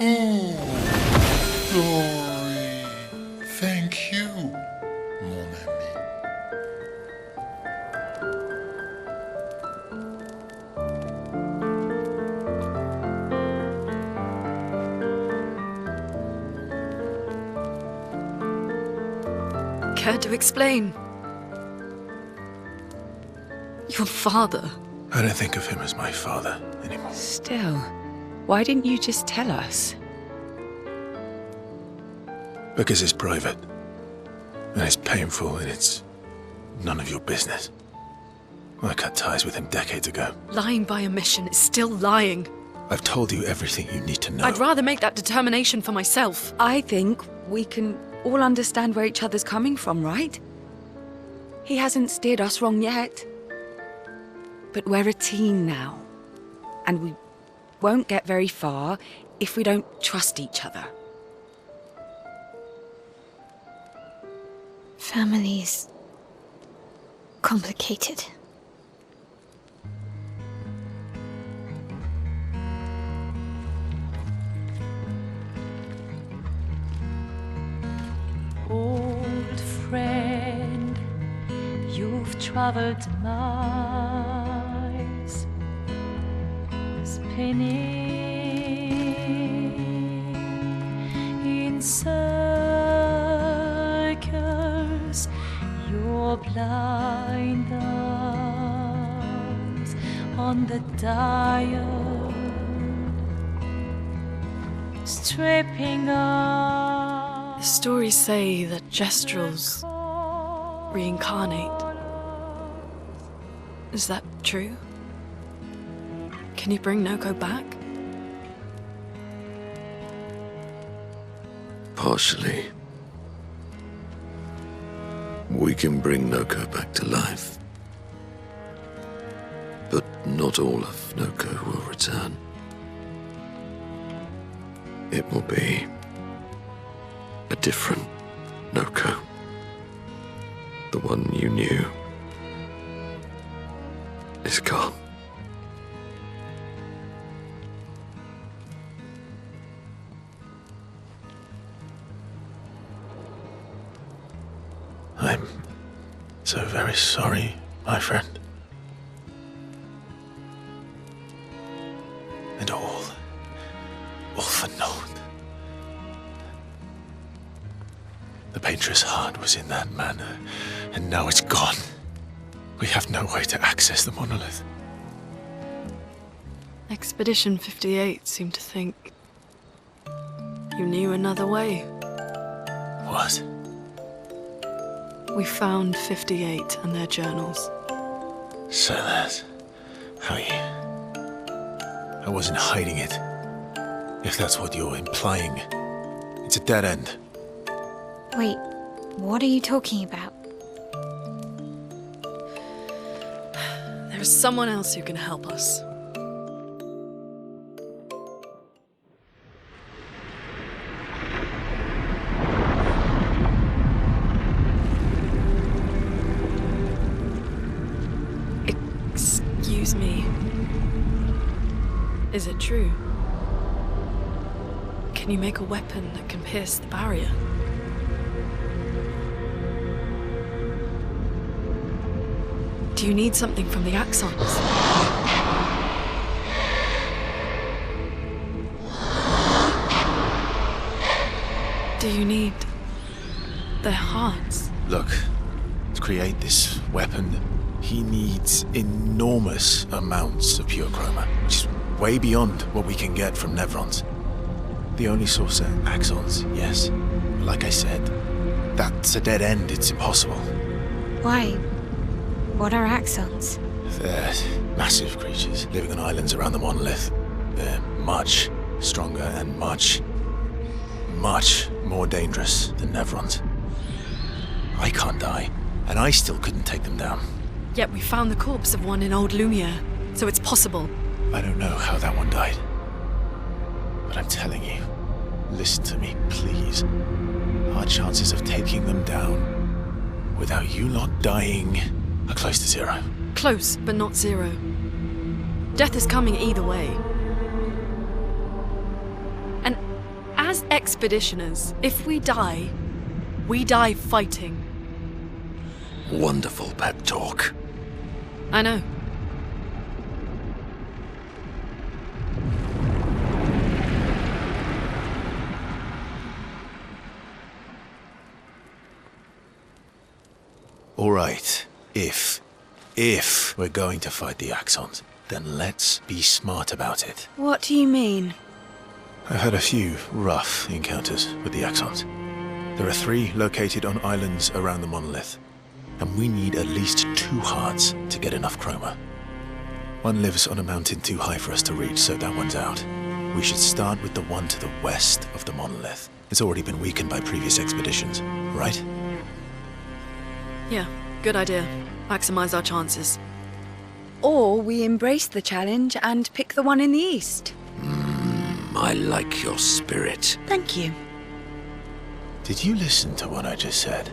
Oh, glory. Thank you, mon ami. Care to explain? Your father. I don't think of him as my father anymore. Still, why didn't you just tell us? Because it's private. And it's painful and it's none of your business. I cut ties with him decades ago. Lying by omission is still lying. I've told you everything you need to know. I'd rather make that determination for myself. I think we can all understand where each other's coming from, right? He hasn't steered us wrong yet. But we're a team now. And we won't get very far if we don't trust each other. Family's complicated. Old friend, you've traveled miles, spinning in circles, your blind eyes on the dial, stripping off. The stories say that Gestrels reincarnate. Is that true? Can you bring Noko back? Partially. We can bring Noko back to life. But not all of Noko will return. It will be a different Noko. The one you knew is gone. I'm so very sorry, my friend. And all for naught. The painter's heart was in that manor, and now it's gone. We have no way to access the monolith. Expedition 58 seemed to think you knew another way. What? We found 58 and their journals. So that's how you... I wasn't hiding it. If that's what you're implying. It's a dead end. Wait, what are you talking about? There is someone else who can help us. Excuse me. Is it true? Can you make a weapon that can pierce the barrier? Do you need something from the axons? Do you need their hearts? Look, to create this weapon, he needs enormous amounts of pure chroma, which is way beyond what we can get from Nevrons. The only source are axons, yes. But like I said, that's a dead end, it's impossible. Why? What are axons? They're massive creatures living on islands around the monolith. They're much stronger and much more dangerous than Nevrons. I can't die, and I still couldn't take them down. Yet we found the corpse of one in Old Lumiere, so it's possible. I don't know how that one died. But I'm telling you, listen to me, please. Our chances of taking them down without you lot dying are close to zero. Close, but not zero. Death is coming either way. And Expeditioners. If we die fighting. Wonderful pep talk. I know. All right, if we're going to fight the Axons, then let's be smart about it. What do you mean? I've had a few rough encounters with the Axons. There are 3 located on islands around the monolith, and we need at least 2 hearts to get enough chroma. One lives on a mountain too high for us to reach, so that one's out. We should start with the one to the west of the monolith. It's already been weakened by previous expeditions, right? Yeah, good idea. Maximize our chances. Or we embrace the challenge and pick the one in the east. I like your spirit. Thank you. Did you listen to what I just said?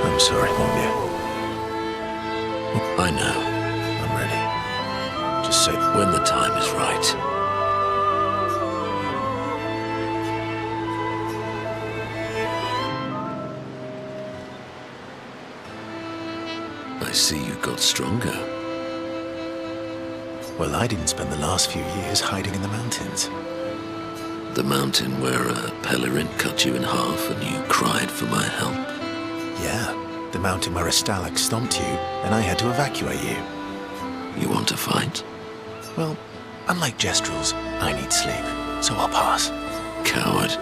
I'm sorry, Mombia. I know. I'm ready. Just say When the time is right. I see you got stronger. Well, I didn't spend the last few years hiding in the mountains. The mountain where a Pelerin cut you in half and you cried for my help. Yeah, the mountain where a Stalak stomped you and I had to evacuate you. You want to fight? Well, unlike Jestrels, I need sleep, so I'll pass. Coward.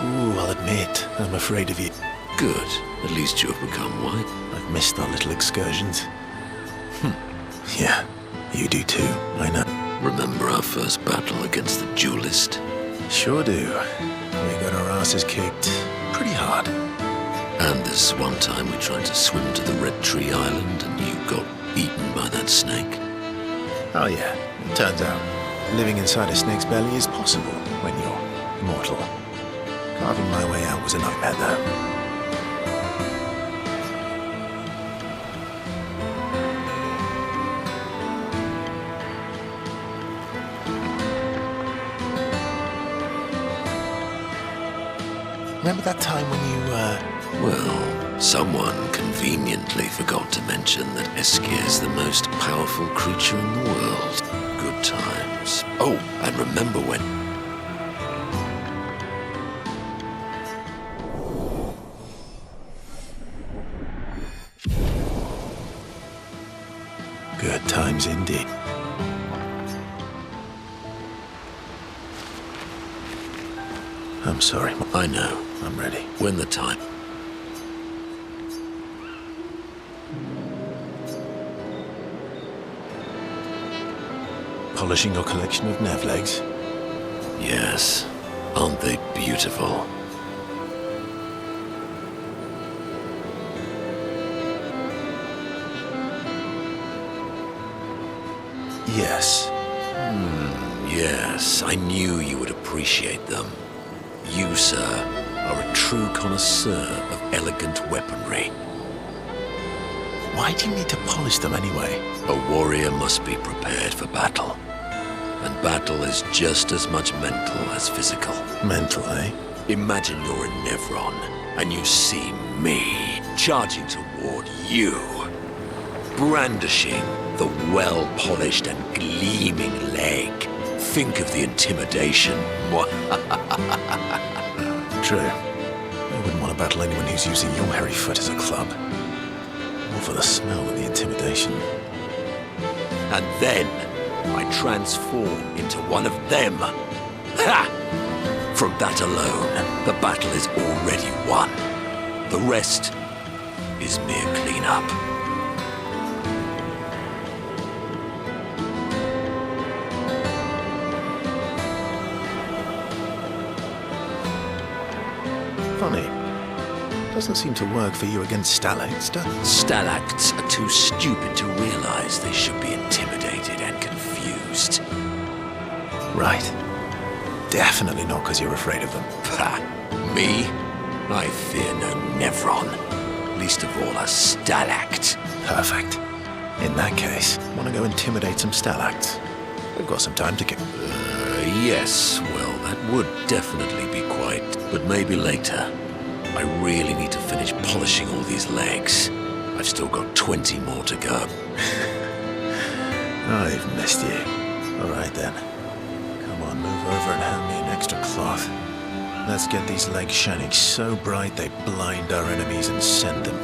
Ooh, I'll admit, I'm afraid of you. Good. At least you have become white. I've missed our little excursions. Yeah, you do too, I know. Remember our first battle against the duelist? Sure do. We got our asses kicked pretty hard. And this one time we tried to swim to the Red Tree Island and you got eaten by that snake. Oh yeah, it turns out living inside a snake's belly is possible when you're mortal. Carving my way out was a nightmare though. Remember that time when you, Well, Someone conveniently forgot to mention that Eskir's the most powerful creature in the world. Good times. Oh, and remember when... Good times indeed. I'm sorry. I know. I'm ready. When the time... Polishing your collection of nav legs? Yes. Aren't they beautiful? Yes. Yes, I knew you would appreciate them. You, sir, are a true connoisseur of elegant weaponry. Why do you need to polish them anyway? A warrior must be prepared for battle. And battle is just as much mental as physical. Mental, eh? Imagine you're in Nevron, and you see me charging toward you, brandishing the well-polished and gleaming leg. Think of the intimidation. True. I wouldn't want to battle anyone who's using your hairy foot as a club. Or for the smell and the intimidation. And then I transform into one of them. Ha! From that alone, the battle is already won. The rest is mere cleanup. Funny. Doesn't seem to work for you against stalacts, does it? Stalacts are too stupid to realize they should be intimidated and confused. Right. Definitely not because you're afraid of them. Ha! Me? I fear no Nevron. Least of all a stalact. Perfect. In that case, want to go intimidate some stalacts? We've got some time to kill. Yes, well, that would definitely be quite... But maybe later. I really need to finish polishing all these legs. I've still got 20 more to go. I've missed you. All right, then. Come on, move over and hand me an extra cloth. Let's get these legs shining so bright they blind our enemies and send them.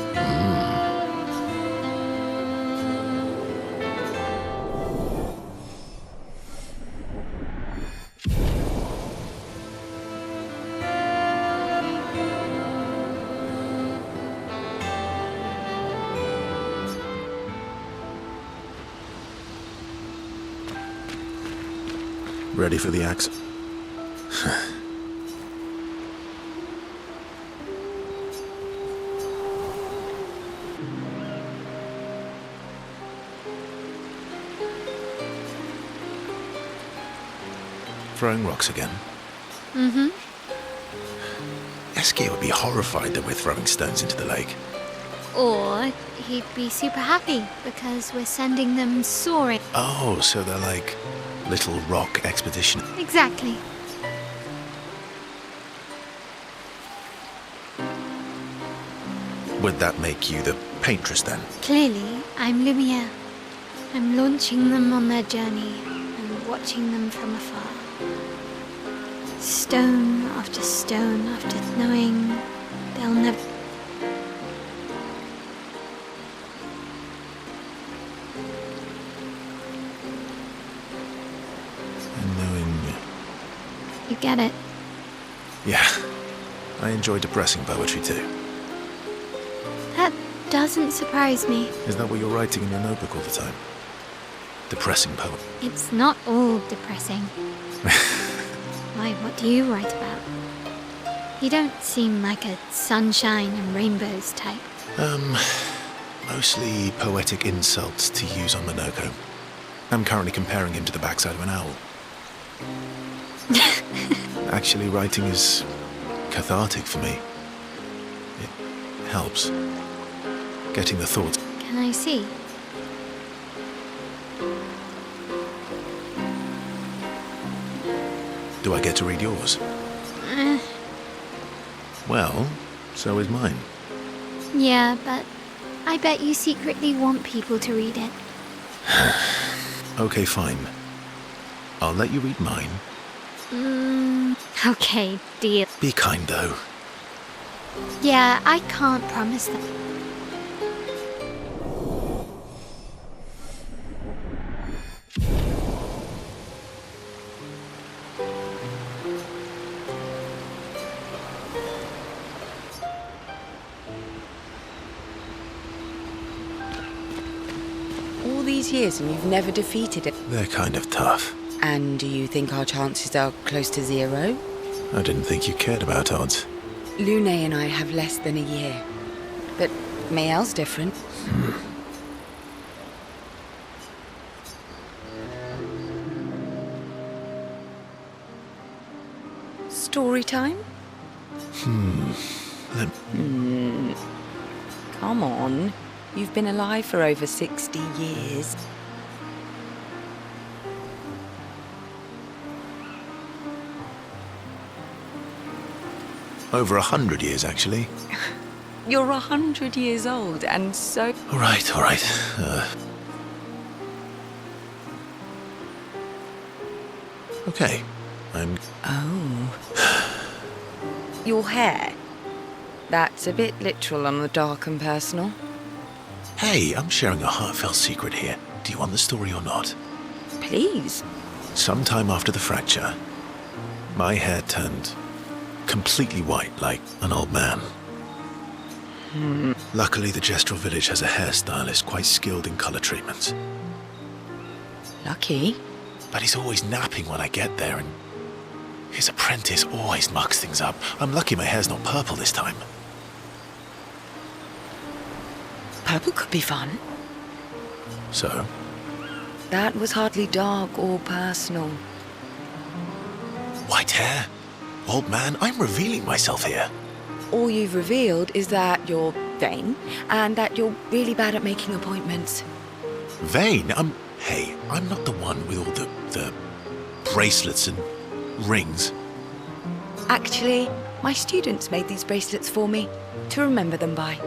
Ready for the axe? Throwing rocks again? Mm-hmm. Eskia would be horrified that we're throwing stones into the lake. Or he'd be super happy because we're sending them soaring. Oh, so they're like little rock expedition. Exactly. Would that make you the paintress then? Clearly, I'm Lumiere. I'm launching them on their journey and watching them from afar. Stone after stone after knowing they'll never... And knowing... You get it. Yeah. I enjoy depressing poetry too. That doesn't surprise me. Is that what you're writing in your notebook all the time? Depressing poem. It's not all depressing. Why, what do you write about? You don't seem like a sunshine and rainbows type. Mostly poetic insults to use on Minoko. I'm currently comparing him to the backside of an owl. Actually, writing is cathartic for me. It helps. Getting the thoughts. Can I see? Do I get to read yours? Well, so is mine. Yeah, but I bet you secretly want people to read it. Okay, fine. I'll let you read mine. Okay, deal. Be kind, though. Yeah, I can't promise that. All these years and you've never defeated it. They're kind of tough. And do you think our chances are close to zero? I didn't think you cared about odds. Lune and I have less than a year. But Mael's different. Story time? Come on. You've been alive for over 60 years. Over 100 years, actually. You're 100 years old and so... All right, all right. Okay, I'm... Oh. Your hair? That's a bit literal on the dark and personal. Hey, I'm sharing a heartfelt secret here. Do you want the story or not? Please. Sometime after the fracture, my hair turned completely white, like an old man. Luckily, the Gestural village has a hairstylist quite skilled in color treatments. Lucky. But he's always napping when I get there, and his apprentice always mucks things up. I'm lucky my hair's not purple this time. Purple could be fun. So? That was hardly dark or personal. White hair? Old man, I'm revealing myself here. All you've revealed is that you're vain and that you're really bad at making appointments. Vain? Hey, I'm not the one with all the bracelets and rings. Actually, my students made these bracelets for me to remember them by.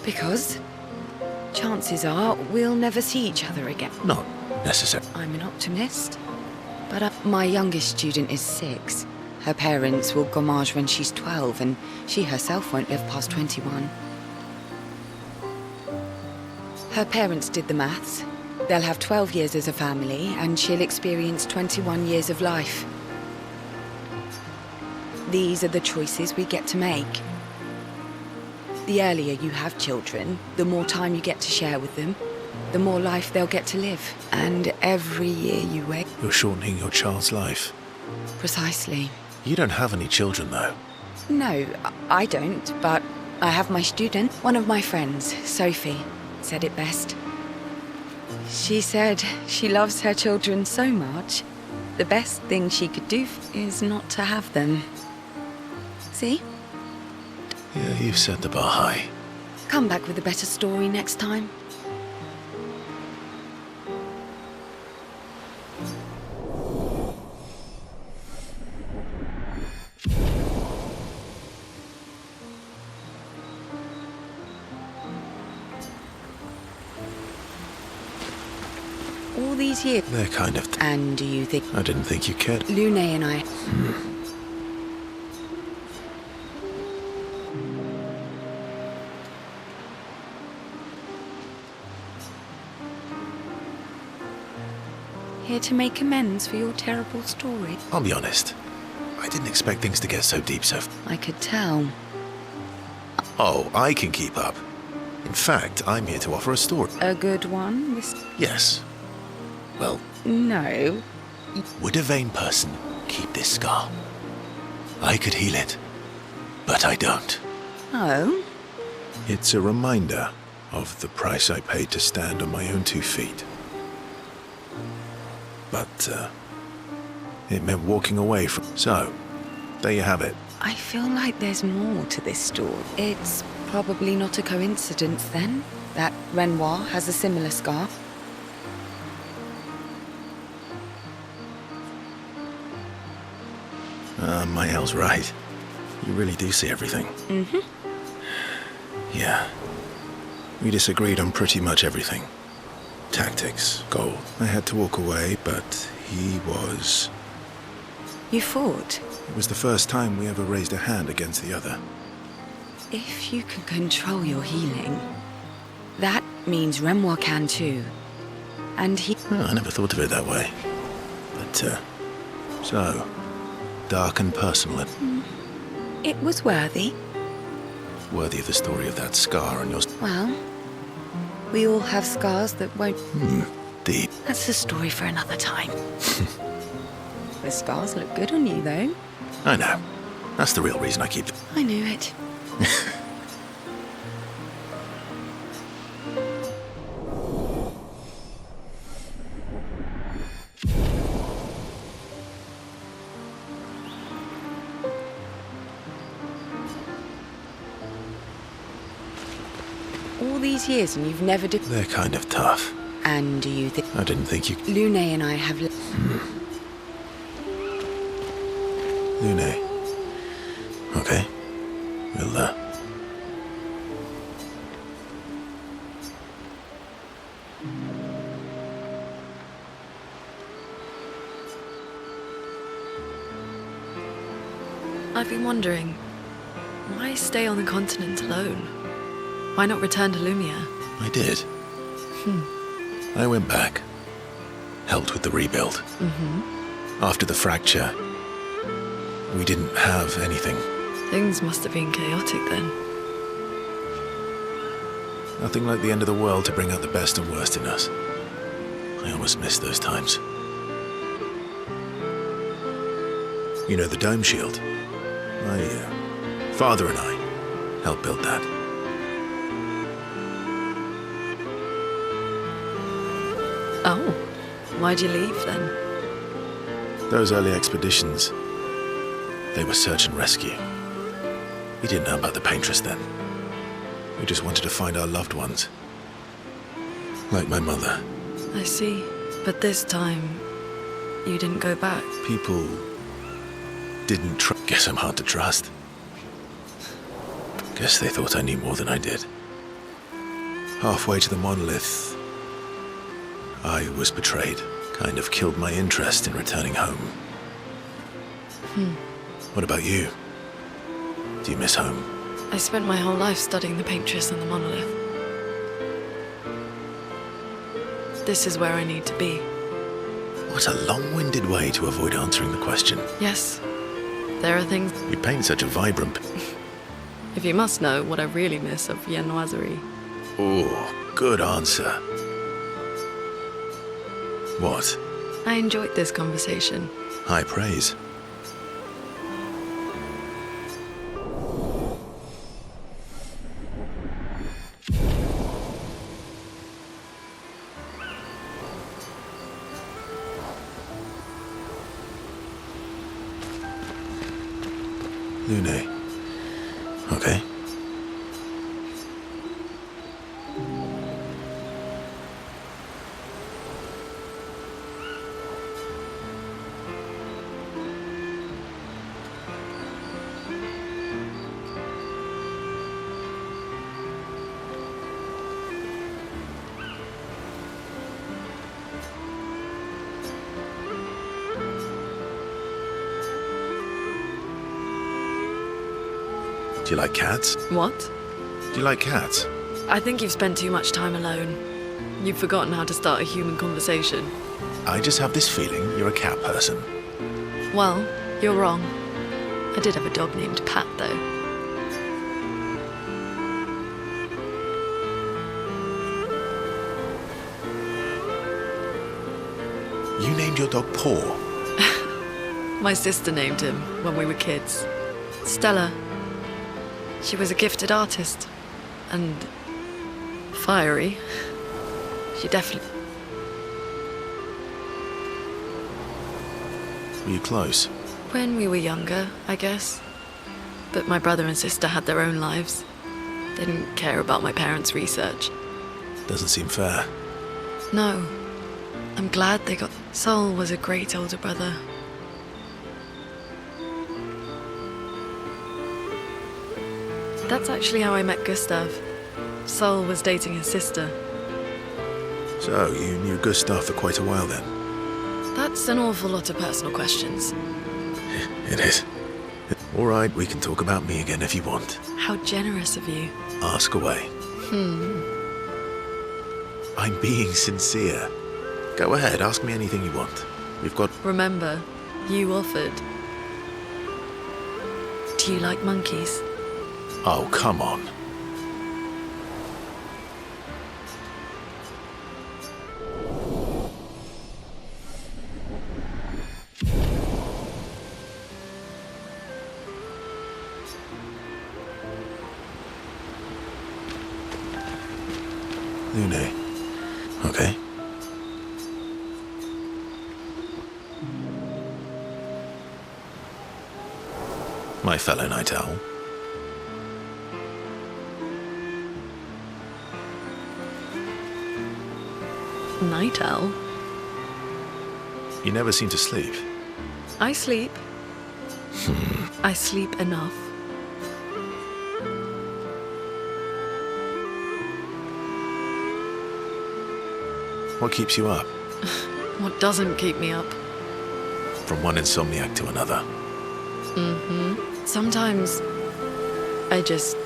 Because chances are we'll never see each other again. Not necessary. I'm an optimist. But my youngest student is 6. Her parents will gommage when she's 12, and she herself won't live past 21. Her parents did the maths. They'll have 12 years as a family, and she'll experience 21 years of life. These are the choices we get to make. The earlier you have children, the more time you get to share with them, the more life they'll get to live. And every year you wait... You're shortening your child's life. Precisely. You don't have any children, though. No, I don't, but I have my student. One of my friends, Sophie, said it best. She said she loves her children so much, the best thing she could do is not to have them. See? Yeah, you've set the bar high. Come back with a better story next time. All these years... They're kind of... And do you think... I didn't think you cared. Lune and I... Here to make amends for your terrible story. I'll be honest. I didn't expect things to get so deep so... I could tell. Oh, I can keep up. In fact, I'm here to offer a story. A good one, Miss... Yes. Well, No. would a vain person keep this scar? I could heal it, but I don't. Oh? It's a reminder of the price I paid to stand on my own 2 feet. But, it meant walking away from... So, there you have it. I feel like there's more to this story. It's probably not a coincidence, then, that Renoir has a similar scar. Mael's right. You really do see everything. Mm-hmm. Yeah. We disagreed on pretty much everything. Tactics, goal. I had to walk away, but he was... You fought? It was the first time we ever raised a hand against the other. If you can control your healing, that means Renoir can too. And he... Oh, I never thought of it that way. But, so... dark and personal and... It was worthy. worthy of the story of that scar on your... Well, we all have scars that won't... Deep. That's a story for another time. The scars look good on you, though. I know. That's the real reason I keep... I knew it. All these years and you've never did... They're kind of tough. And do you think... I didn't think you... Lune and I have... Lune. Okay. We'll, I've been wondering, why stay on the continent alone? Why not return to Lumia? I did. I went back. Helped with the rebuild. After the fracture, we didn't have anything. Things must have been chaotic then. Nothing like the end of the world to bring out the best and worst in us. I almost miss those times. You know the dome shield? My father and I helped build that. Oh, why'd you leave then? Those early expeditions, they were search and rescue. We didn't know about the Paintress then. We just wanted to find our loved ones. Like my mother. I see. But this time, you didn't go back. People didn't Guess I'm hard to trust. Guess they thought I knew more than I did. Halfway to the monolith, I was betrayed. Kind of killed my interest in returning home. What about you? Do you miss home? I spent my whole life studying the Paintress and the monolith. This is where I need to be. What a long-winded way to avoid answering the question. Yes, there are things... You paint such a vibrant... If you must know what I really miss of Viennoiserie. Oh, good answer. What? I enjoyed this conversation. High praise. Lune. Okay. Do you like cats? What? Do you like cats? I think you've spent too much time alone. You've forgotten how to start a human conversation. I just have this feeling you're a cat person. Well, you're wrong. I did have a dog named Pat, though. You named your dog Paw. My sister named him when we were kids. Stella. She was a gifted artist. And fiery. She definitely... Were you close? When we were younger, I guess. But my brother and sister had their own lives. They didn't care about my parents' research. Doesn't seem fair. No. I'm glad they got... Sol was a great older brother. That's actually how I met Gustav. Sol was dating his sister. So, you knew Gustav for quite a while then? That's an awful lot of personal questions. It is. All right, we can talk about me again if you want. How generous of you. Ask away. I'm being sincere. Go ahead, ask me anything you want. We've got... Remember, you offered. Do you like monkeys? Oh, come on. Lune. Okay. My fellow night owl. Night owl? You never seem to sleep. I sleep. I sleep enough. What keeps you up? What doesn't keep me up? From one insomniac to another. Sometimes I just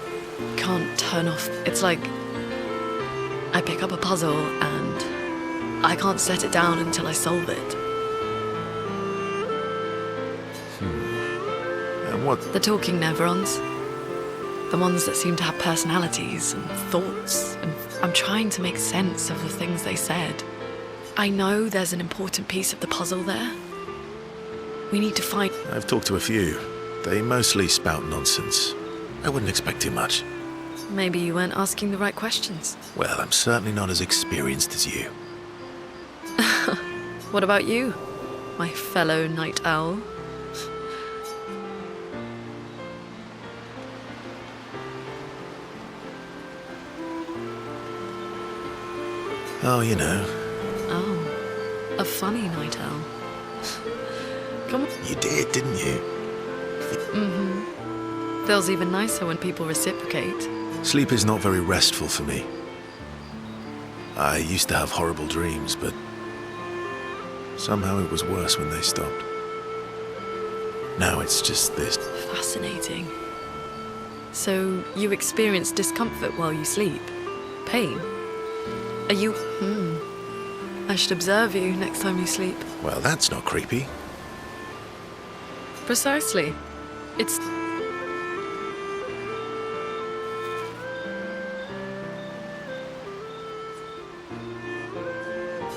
can't turn off. It's like I pick up a puzzle and I can't set it down until I solve it. And what... The talking Nevrons. The ones that seem to have personalities and thoughts, and I'm trying to make sense of the things they said. I know there's an important piece of the puzzle there. We need to find... I've talked to a few. They mostly spout nonsense. I wouldn't expect too much. Maybe you weren't asking the right questions. Well, I'm certainly not as experienced as you. What about you, my fellow night owl? Oh, you know. Oh, a funny night owl. Come on. You did, didn't you? Feels even nicer when people reciprocate. Sleep is not very restful for me. I used to have horrible dreams, but somehow it was worse when they stopped. Now it's just this. Fascinating. So you experience discomfort while you sleep? Pain? Are you... I should observe you next time you sleep. Well, that's not creepy. Precisely. It's...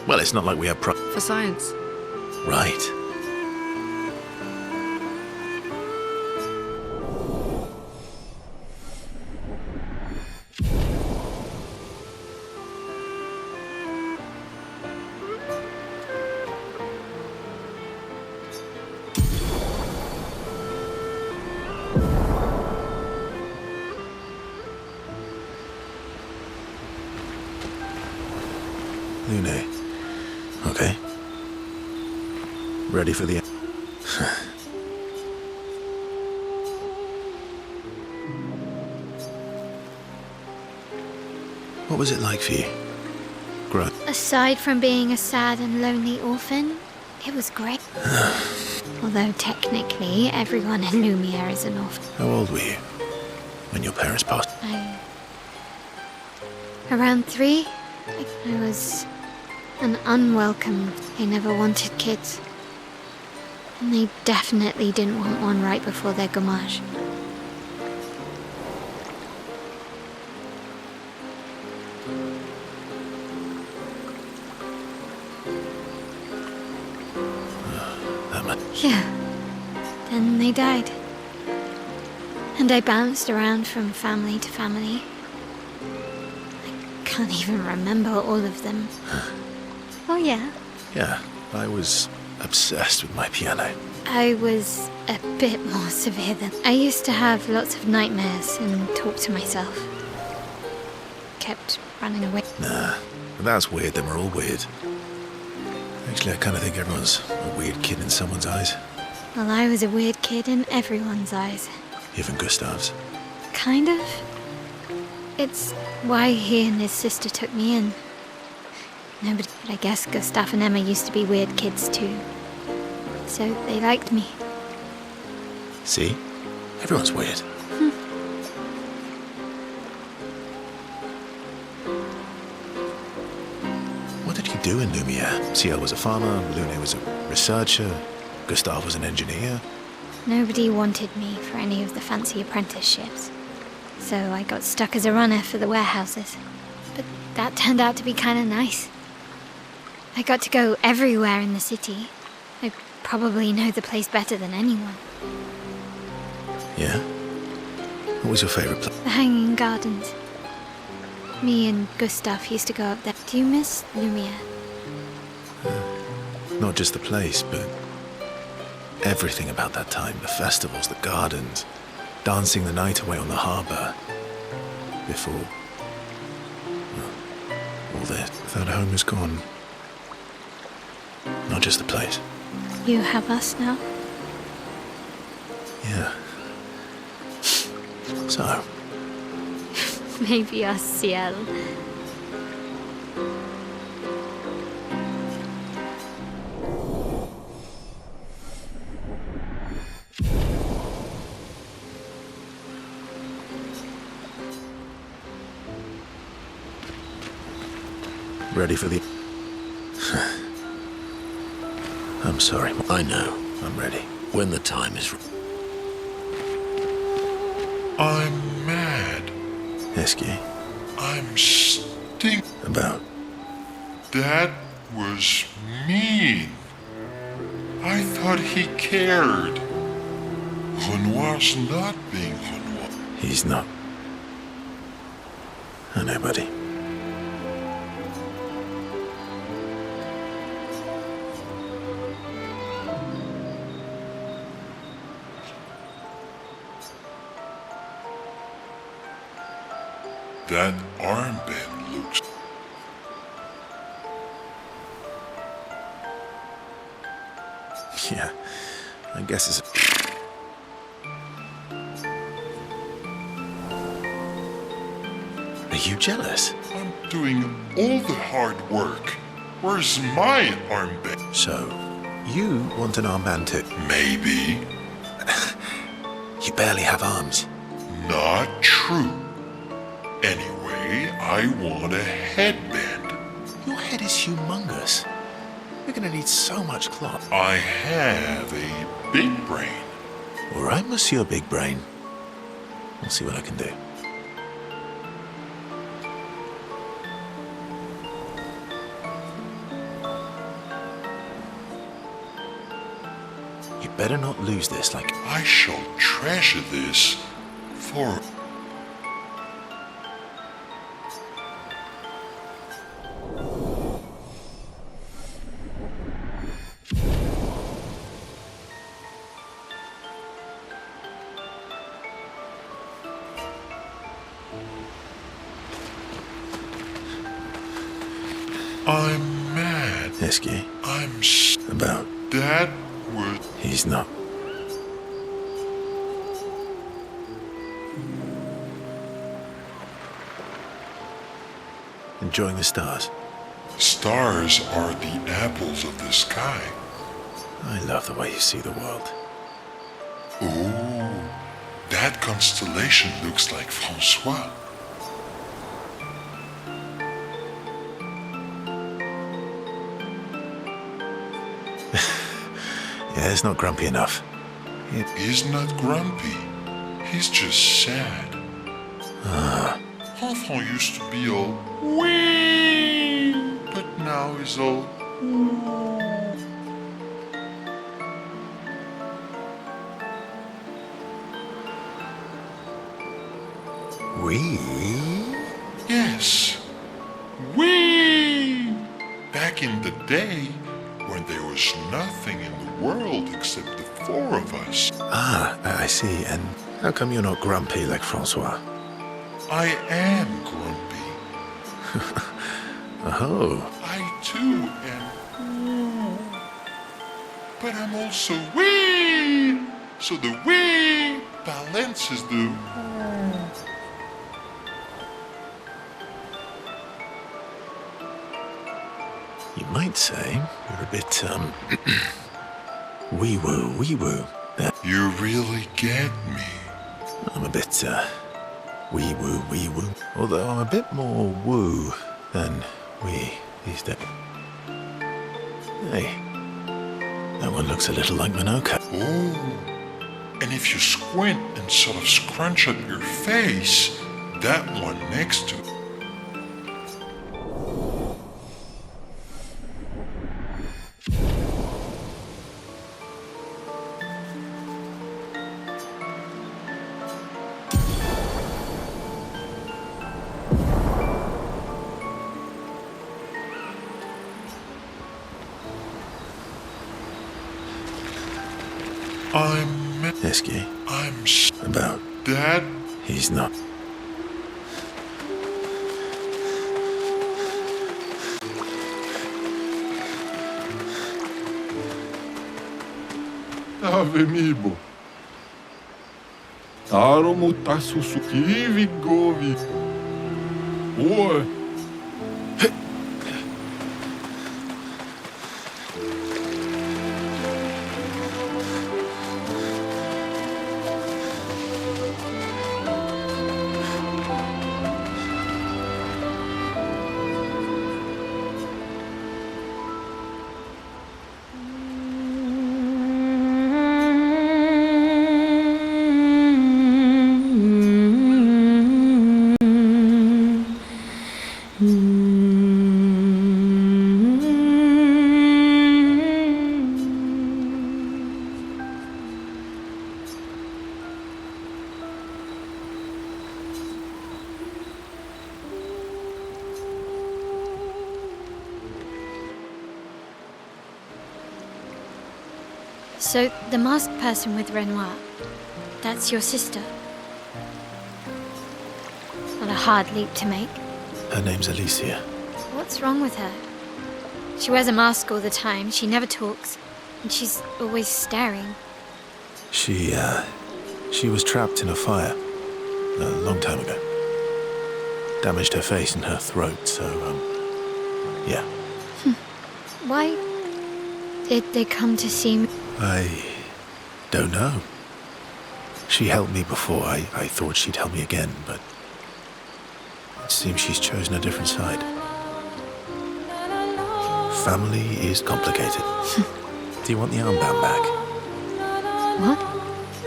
Well, it's not like we have for science. Right. Lune. Okay. Ready for the... What was it like for you? Aside from being a sad and lonely orphan, it was great. Although technically, everyone in Lumia is an orphan. How old were you when your parents passed? Around 3. I was an unwelcome. They never wanted kids. And they definitely didn't want one right before their gamage. Yeah. Then they died. And I bounced around from family to family. I can't even remember all of them. Oh, yeah. Yeah, I was obsessed with my piano. I was a bit more severe than... I used to have lots of nightmares and talk to myself. Kept running away. Nah, but that's weird, then we're all weird. Actually, I kind of think everyone's a weird kid in someone's eyes. Well, I was a weird kid in everyone's eyes. Even Gustav's. Kind of. It's why he and his sister took me in. Nobody, but I guess Gustav and Emma used to be weird kids too. So they liked me. See? Everyone's weird. What did you do in Lumiere? Ciel was a farmer, Lune was a researcher, Gustav was an engineer. Nobody wanted me for any of the fancy apprenticeships. So I got stuck as a runner for the warehouses. But that turned out to be kind of nice. I got to go everywhere in the city. I probably know the place better than anyone. Yeah? What was your favorite place? The Hanging Gardens. Me and Gustav used to go up there. Do you miss Lumiere? Not just the place, but everything about that time. The festivals, the gardens, dancing the night away on the harbour. Before... well, all this. That home is gone. Not just the place. You have us now? Yeah. So, Maybe us, Ciel. ready for the... I'm sorry. I know. I'm ready. When the time is... I'm mad. Esky, I'm stink. about... That was mean. I thought he cared. Renoir's not being Renoir. He's not. I know, buddy. That armband looks... Yeah, I guess it's... Are you jealous? I'm doing all the hard work. Where's my armband? So, you want an armband too? Maybe. You barely have arms. Not true. Anyway, I want a headband. Your head is humongous. You're gonna need so much cloth. I have a big brain. All right, Monsieur Big Brain. I'll see what I can do. You better not lose this, like... I shall treasure this for... I'm mad. Esky, I'm about... That was... He's not. Enjoying the stars. Stars are the apples of the sky. I love the way you see the world. Oh, that constellation looks like Francois. Yeah, it's not grumpy enough. He's not grumpy. He's just sad. Enfant used to be all wee, but now he's all We? yes, wee. Back in the day, when there was nothing in the world except the four of us. Ah, I see. And how come you're not grumpy like Francois? I am grumpy. Oh. I too am. But I'm also wee. So the wee balances the. You might say you're a bit, wee-woo. Yeah, You really get me. I'm a bit, wee-woo. Although I'm a bit more woo than wee these days. Hey, that one looks a little like Minoka. Oh, and if you squint and sort of scrunch up your face, that one next to it. Esky, I'm about. Dad. He's not. Ave mibo. Taro mutasu sukivi govi. Oi. So, the masked person with Renoir, that's your sister? Not a hard leap to make. Her name's Alicia. What's wrong with her? She wears a mask all the time, she never talks, and she's always staring. She was trapped in a fire a long time ago. Damaged her face and her throat, so, yeah. Why did they come to see me? I don't know. She helped me before. I thought she'd help me again, but it seems she's chosen a different side. Family is complicated. Do you want the armband back? What?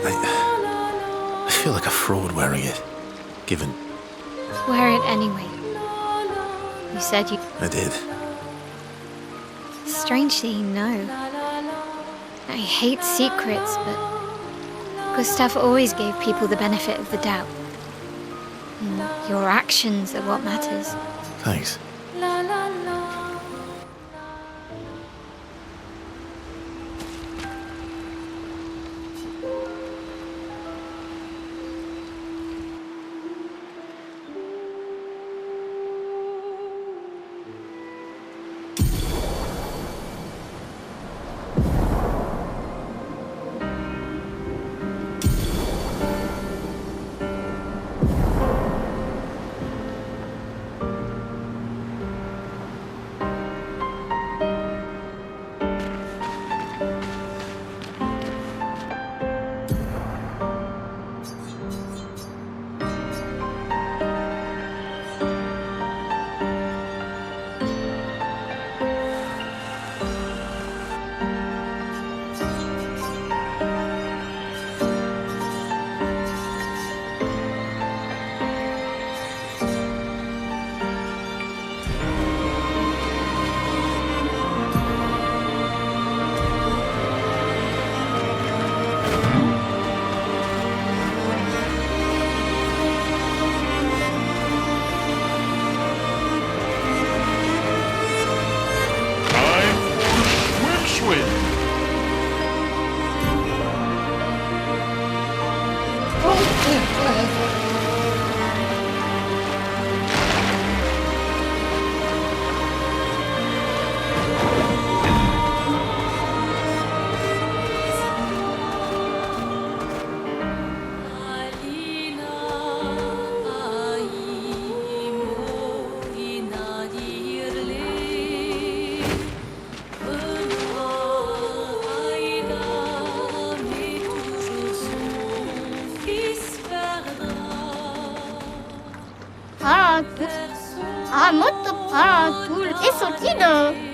I feel like a fraud wearing it, given... Wear it anyway. You said you... I did. Strangely, no. I hate secrets, but Gustav always gave people the benefit of the doubt. And your actions are what matters. Thanks. eso quiero.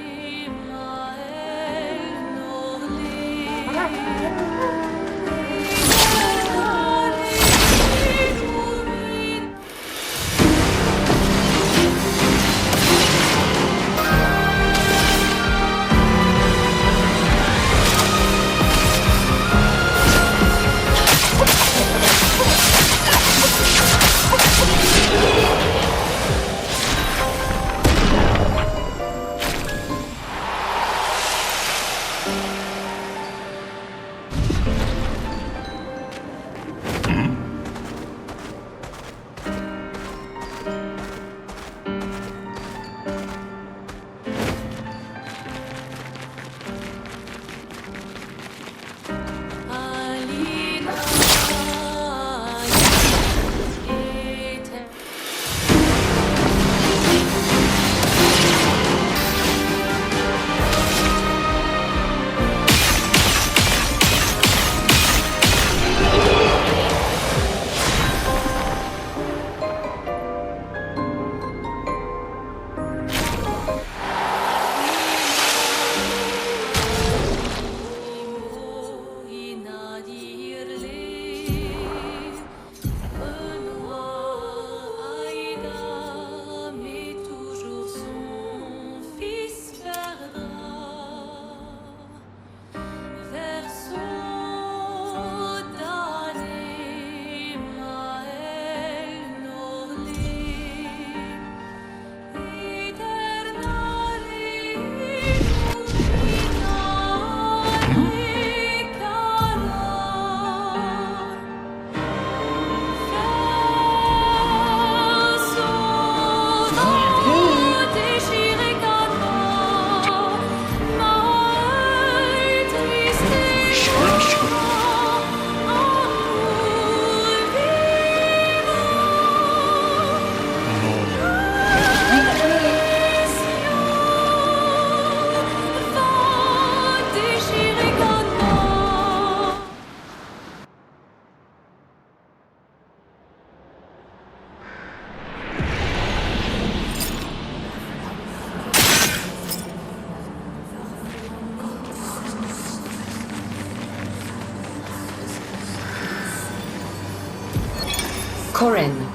Corin,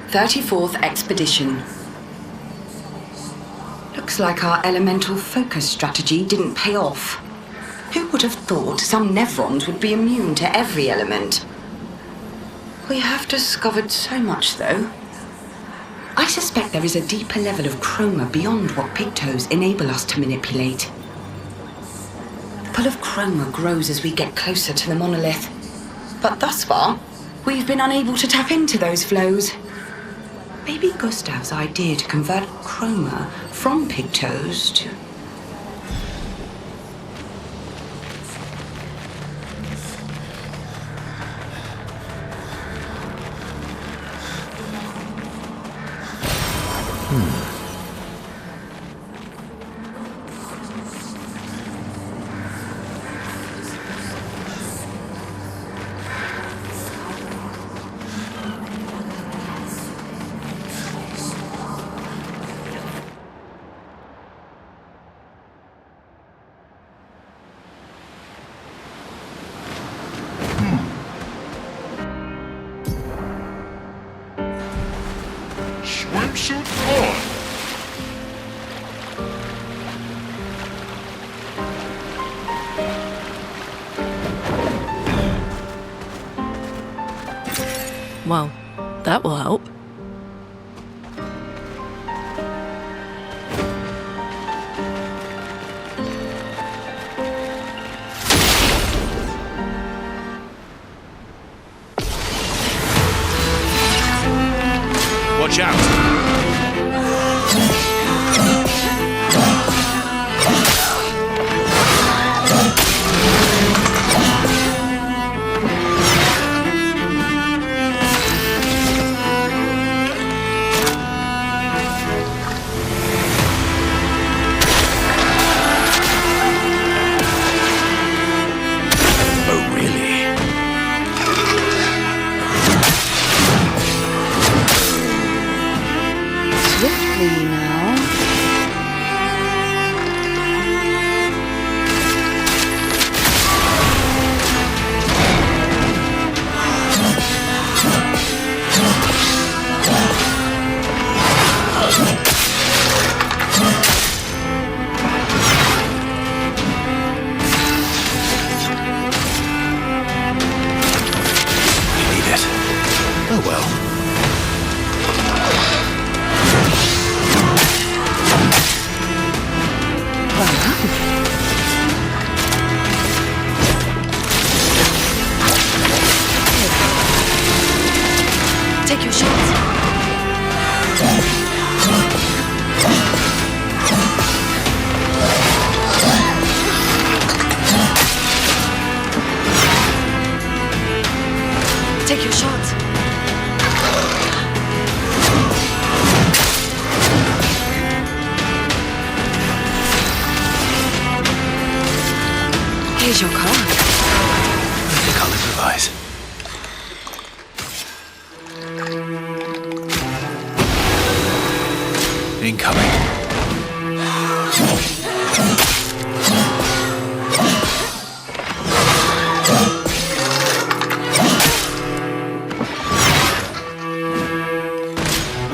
34th Expedition. Looks like our elemental focus strategy didn't pay off. Who would have thought some Nevrons would be immune to every element? We have discovered so much, though. I suspect there is a deeper level of chroma beyond what pigtoes enable us to manipulate. The pull of chroma grows as we get closer to the monolith. But thus far, we've been unable to tap into those flows. Maybe Gustav's idea to convert chroma from pigtoes to... Swimsuit on! Well, that will help. Watch out! Here's your card. I think I'll improvise. Incoming.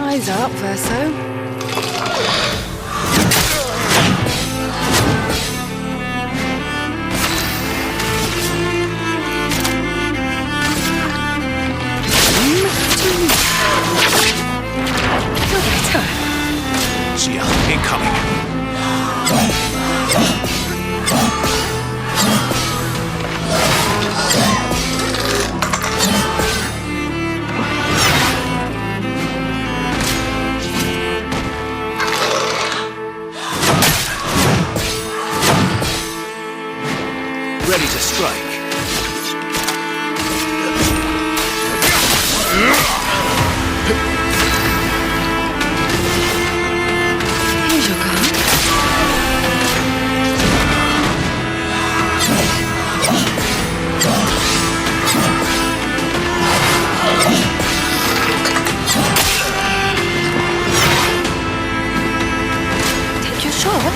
Eyes up, Verso. Shia, incoming. Ready to strike. Here's your card. Take your shot.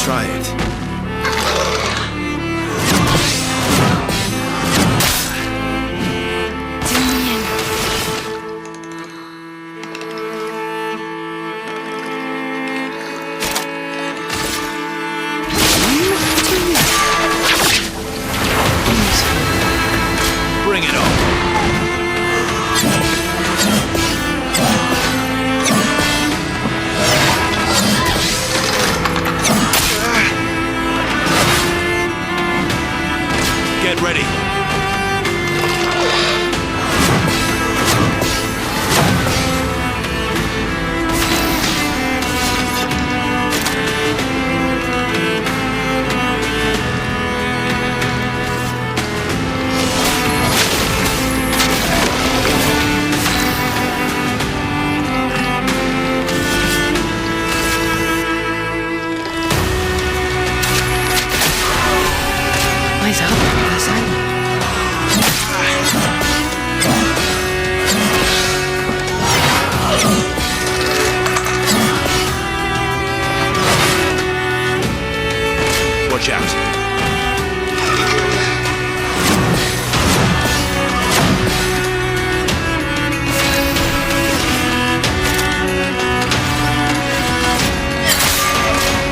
try it. Bring it on. Get ready. Eyes up, Verso. Watch out.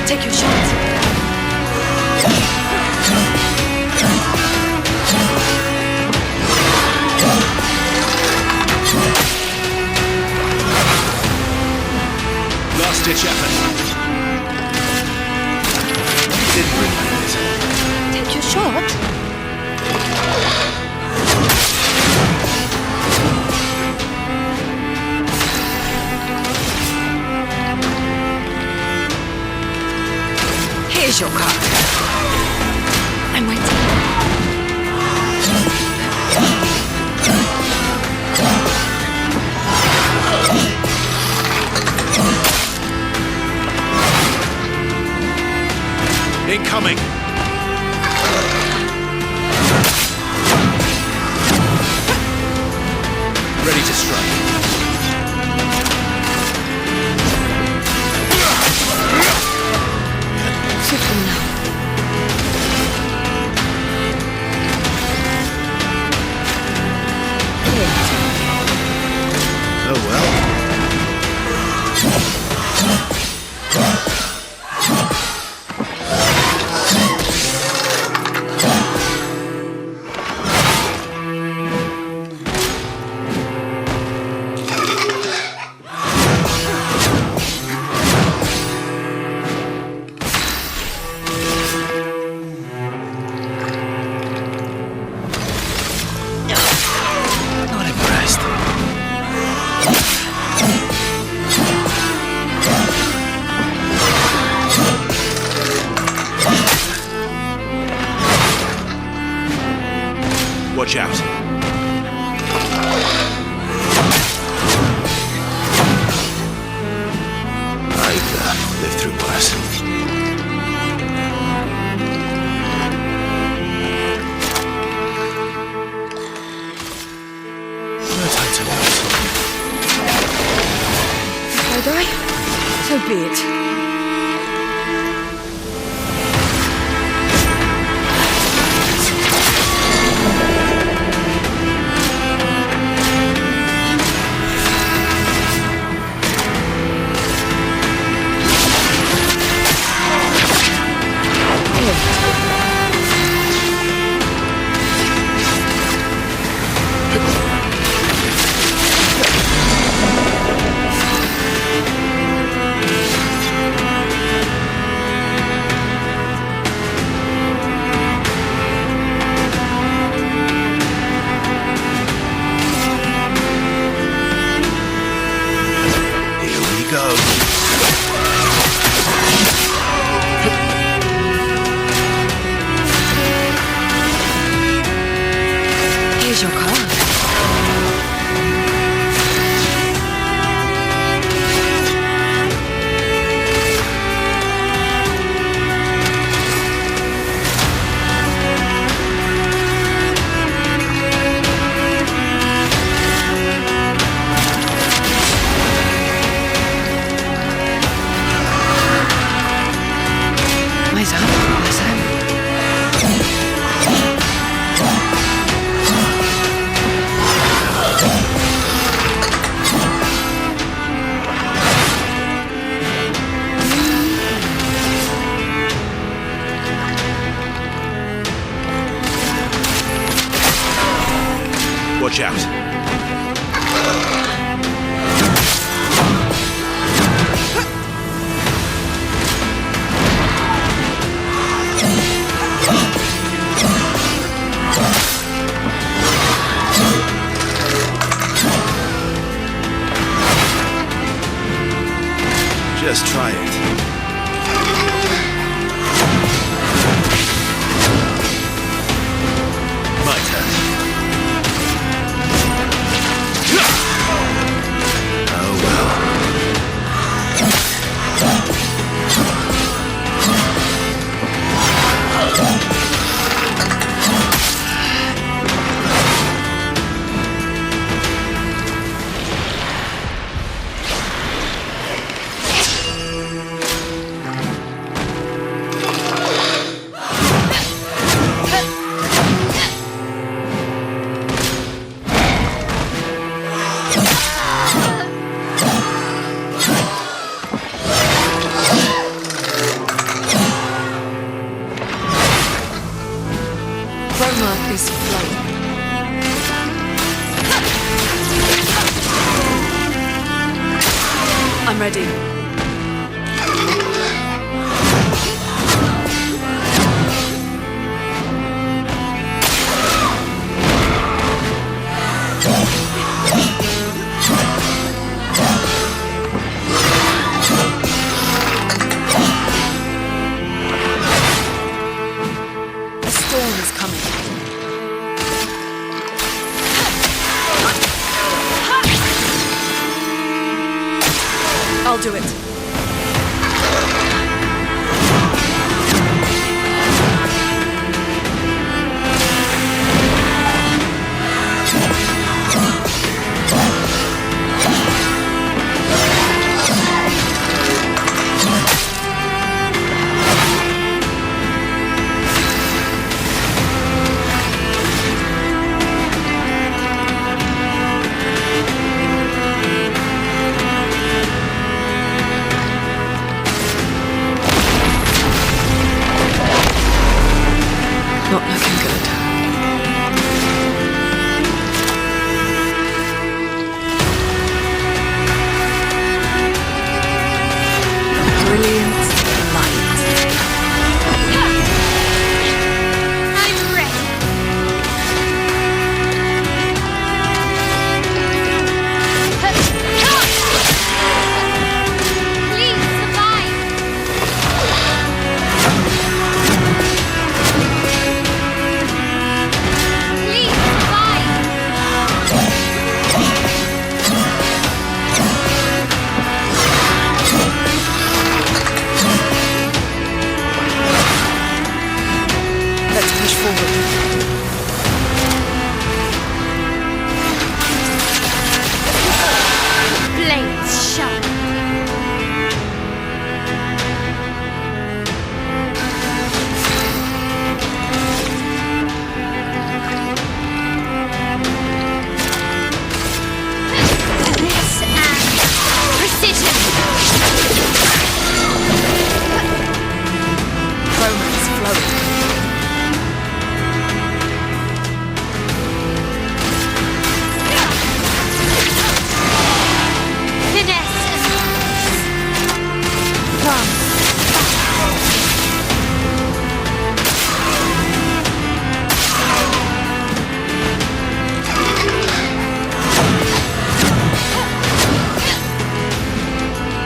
Take your shot. Last-ditch effort. Didn't really need it. Take your shot. Here's your card. I'm waiting. Incoming. Ready to strike. Swiftly now. Oh well. Not impressed. Watch out. I've lived through worse. No time to lose. If I die, so be it. Let's try it. My turn. Oh well. Roma is flowing. I'm ready. A storm is coming. I'll do it. Not looking good. Brilliant light. I'm ready. Please survive. Please survive. Let's push forward. Blades sharp. This and precision. Roma is flowing. Finesse and plum.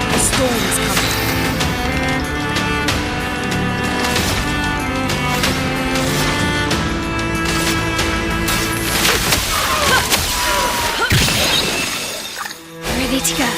A storm is coming. Ready to go.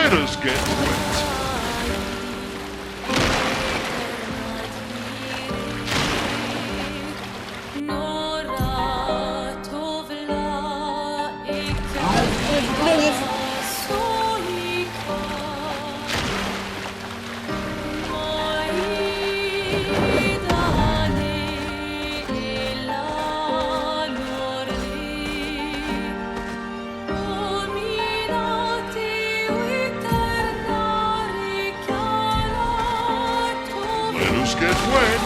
Let us get wet. Let us get wet.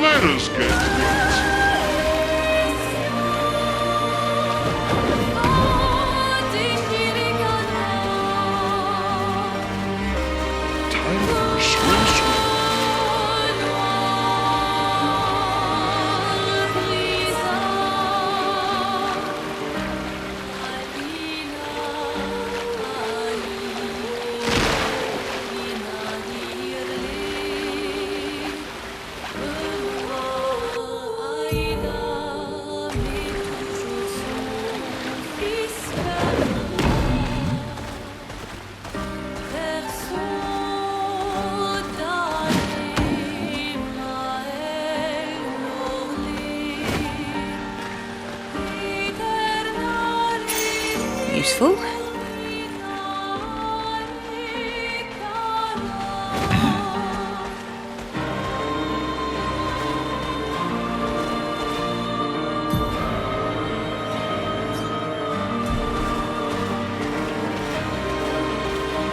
Let us get wet. Time for a swim. Useful.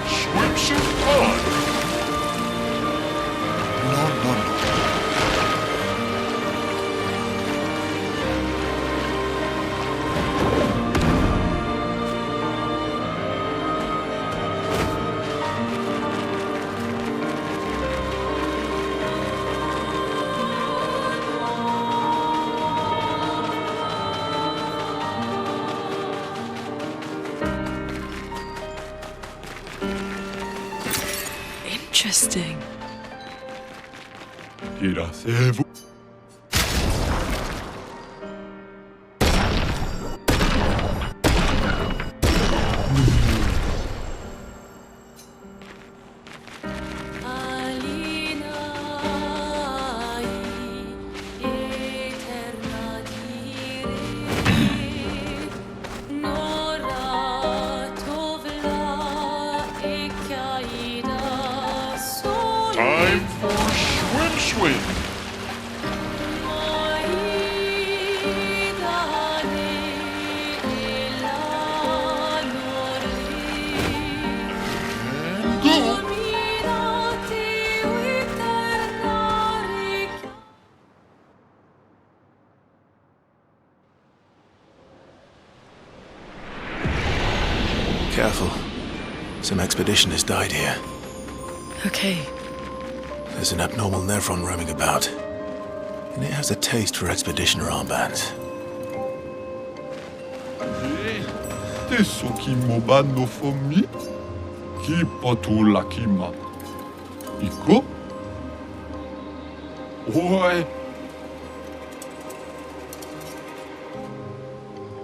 Swimsuit on. No. Interesting. Iracebo. Time for swim. And go. Careful. Some expeditioners died here. Okay. There's an abnormal Nevron roaming about. And it has a taste for expeditioner armbands. Teso kimoba no fomi. Ki potula kima. Iko? Oi.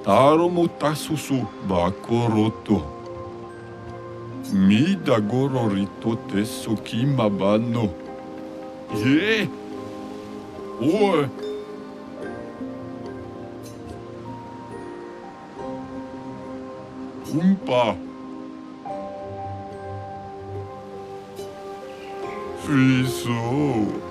Taro mo tasusu bakoroto. Mida gororito teso kimabano. Ye. Oi. Umpa. Fiso.